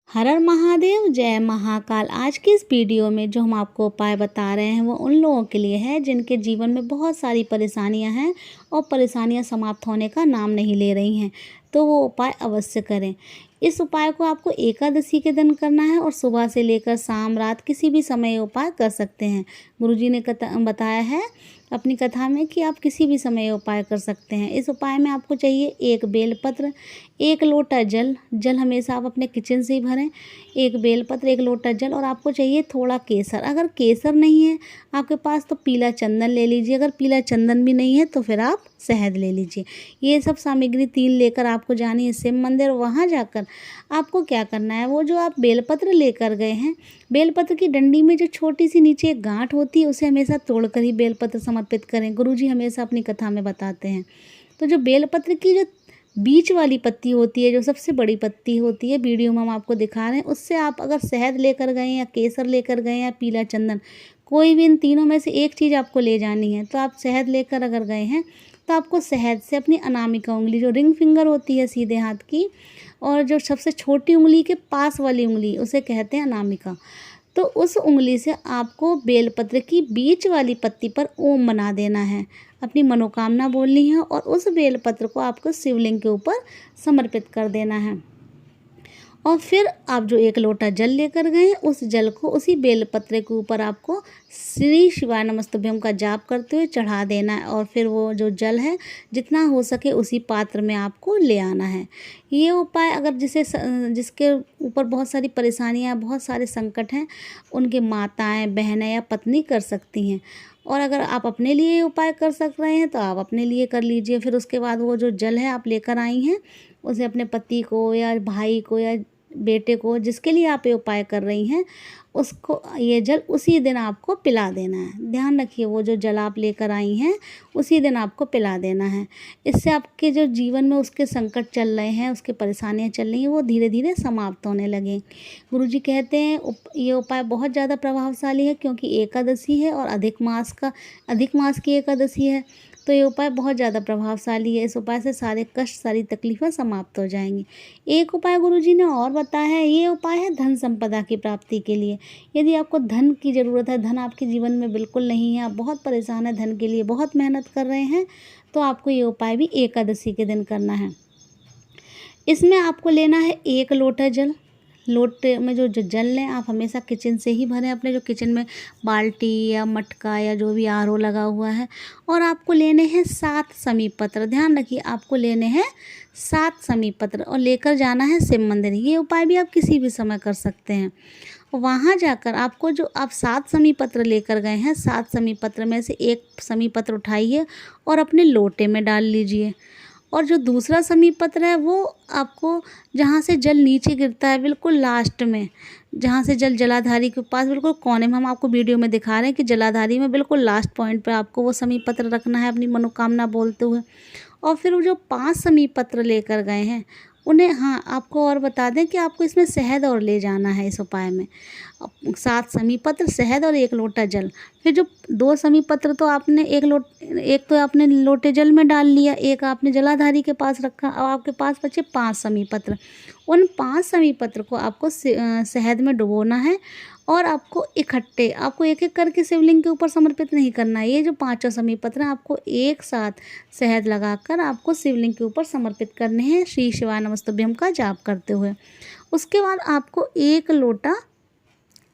हर हर महादेव, जय महाकाल। आज की इस वीडियो में जो हम आपको उपाय बता रहे हैं वो उन लोगों के लिए है जिनके जीवन में बहुत सारी परेशानियां हैं और परेशानियां समाप्त होने का नाम नहीं ले रही हैं, तो वो उपाय अवश्य करें। इस उपाय को आपको एकादशी के दिन करना है और सुबह से लेकर शाम रात किसी भी समय ये उपाय कर सकते हैं। गुरुजी ने बताया है अपनी कथा में कि आप किसी भी समय ये उपाय कर सकते हैं। इस उपाय में आपको चाहिए एक बेलपत्र, एक लोटा जल। जल हमेशा आप अपने किचन से ही भरें। एक बेलपत्र, एक लोटा जल, और आपको चाहिए थोड़ा केसर। अगर केसर नहीं है आपके पास तो पीला चंदन ले लीजिए। अगर पीला चंदन भी नहीं है तो फिर आप शहद ले लीजिए। ये सब सामग्री 3 लेकर आपको जानी है शिव मंदिर। वहाँ जाकर आपको क्या करना है, वो जो आप बेलपत्र लेकर गए हैं, बेलपत्र की डंडी में जो छोटी सी नीचे एक गांठ होती है उसे हमेशा तोड़कर ही बेलपत्र समर्पित करें। गुरुजी हमेशा अपनी कथा में बताते हैं। तो जो बेलपत्र की जो बीच वाली पत्ती होती है, जो सबसे बड़ी पत्ती होती है, वीडियो में हम आपको दिखा रहे हैं, उससे आप अगर शहद लेकर गए या केसर लेकर गए या पीला चंदन, कोई भी इन तीनों में से एक चीज़ आपको ले जानी है। तो आप शहद लेकर अगर गए हैं तो आपको शहद से अपनी अनामिका उंगली, जो रिंग फिंगर होती है सीधे हाथ की, और जो सबसे छोटी उंगली के पास वाली उंगली उसे कहते हैं अनामिका, तो उस उंगली से आपको बेलपत्र की बीच वाली पत्ती पर ओम बना देना है। अपनी मनोकामना बोलनी है और उस बेलपत्र को आपको शिवलिंग के ऊपर समर्पित कर देना है। और फिर आप जो एक लोटा जल लेकर गए हैं उस जल को उसी बेलपत्र के ऊपर आपको श्री शिवाय नमस्तुभ्यम का जाप करते हुए चढ़ा देना है। और फिर वो जो जल है जितना हो सके उसी पात्र में आपको ले आना है। ये उपाय अगर जिसके ऊपर बहुत सारी परेशानियां, बहुत सारे संकट हैं, उनके माताएं, बहनें या पत्नी कर सकती हैं। और अगर आप अपने लिए ये उपाय कर सक रहे हैं तो आप अपने लिए कर लीजिए। फिर उसके बाद वो जो जल है आप लेकर आई हैं उसे अपने पति को या भाई को या बेटे को, जिसके लिए आप ये उपाय कर रही हैं, उसको ये जल उसी दिन आपको पिला देना है। ध्यान रखिए, वो जो जल आप लेकर आई हैं उसी दिन आपको पिला देना है। इससे आपके जो जीवन में उसके संकट चल रहे हैं, उसके परेशानियां चल रही हैं, वो धीरे धीरे समाप्त होने लगे। गुरुजी कहते हैं ये उपाय बहुत ज़्यादा प्रभावशाली है क्योंकि एकादशी है और अधिक मास की एकादशी है, तो ये उपाय बहुत ज़्यादा प्रभावशाली है। इस उपाय से सारे कष्ट, सारी तकलीफ़ें समाप्त हो जाएंगी। एक उपाय गुरुजी ने और बताया है, ये उपाय है धन संपदा की प्राप्ति के लिए। यदि आपको धन की ज़रूरत है, धन आपके जीवन में बिल्कुल नहीं है, आप बहुत परेशान हैं धन के लिए, बहुत मेहनत कर रहे हैं, तो आपको ये उपाय भी एकादशी के दिन करना है। इसमें आपको लेना है एक लोटा जल। लोटे में जो जल लें आप हमेशा किचन से ही भरें, अपने जो किचन में बाल्टी या मटका या जो भी आरओ लगा हुआ है। और आपको लेने हैं 7 समी पत्र। ध्यान रखिए, आपको लेने हैं 7 समी पत्र और लेकर जाना है शिव मंदिर। ये उपाय भी आप किसी भी समय कर सकते हैं। वहाँ जाकर आपको जो आप 7 समी पत्र लेकर गए हैं, 7 समी पत्र में से एक समी पत्र उठाइए और अपने लोटे में डाल लीजिए। और जो दूसरा समी पत्र है वो आपको जहाँ से जल नीचे गिरता है, बिल्कुल लास्ट में, जहाँ से जल जलाधारी के पास बिल्कुल कोने में, हम आपको वीडियो में दिखा रहे हैं कि जलाधारी में बिल्कुल लास्ट पॉइंट पे आपको वो समी पत्र रखना है अपनी मनोकामना बोलते हुए। और फिर वो जो 5 समी पत्र लेकर गए हैं उन्हें, हाँ आपको और बता दें कि आपको इसमें शहद और ले जाना है। इस उपाय में 7 समी पत्र, शहद और एक लोटा जल। फिर जो 2 समी पत्र तो आपने एक तो आपने लोटे जल में डाल लिया, एक आपने जलाधारी के पास रखा, और आपके पास बचे 5 समी पत्र। उन 5 समी पत्र को आपको शहद में डुबोना है और आपको इकट्ठे, आपको एक एक करके शिवलिंग के ऊपर समर्पित नहीं करना है। ये जो 5 समी पत्र हैं आपको एक साथ शहद लगाकर आपको शिवलिंग के ऊपर समर्पित करने हैं श्री शिवाय नमस्तुभ्यम का जाप करते हुए। उसके बाद आपको एक लोटा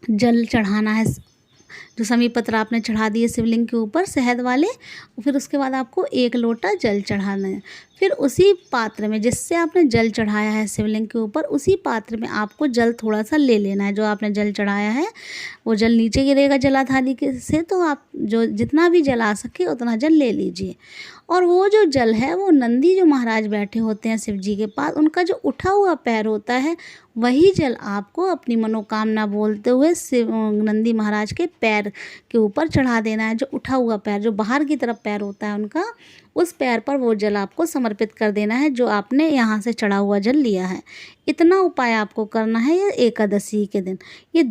जल चढ़ाना है, जो समी पत्र आपने चढ़ा दिए शिवलिंग के ऊपर शहद वाले। फिर उसके बाद आपको एक लोटा जल चढ़ाना है। फिर उसी पात्र में जिससे आपने जल चढ़ाया है शिवलिंग के ऊपर, उसी पात्र में आपको जल थोड़ा सा ले लेना है। जो आपने जल चढ़ाया है वो जल नीचे गिरेगा जलाधारी के से, तो आप जो जितना भी जल आ सके उतना जल ले लीजिए। और वो जो जल है वो नंदी जो महाराज बैठे होते हैं शिव जी के पास, उनका जो उठा हुआ पैर होता है, वही जल आपको अपनी मनोकामना बोलते हुए नंदी महाराज के पैर के ऊपर चढ़ा देना है। जो उठा हुआ पैर, जो बाहर की तरफ पैर होता है उनका, उस पैर पर वो जल आपको समर्पित कर देना है जो आपने यहाँ से चढ़ा हुआ जल लिया है। इतना उपाय आपको करना है ये एकादशी के दिन। ये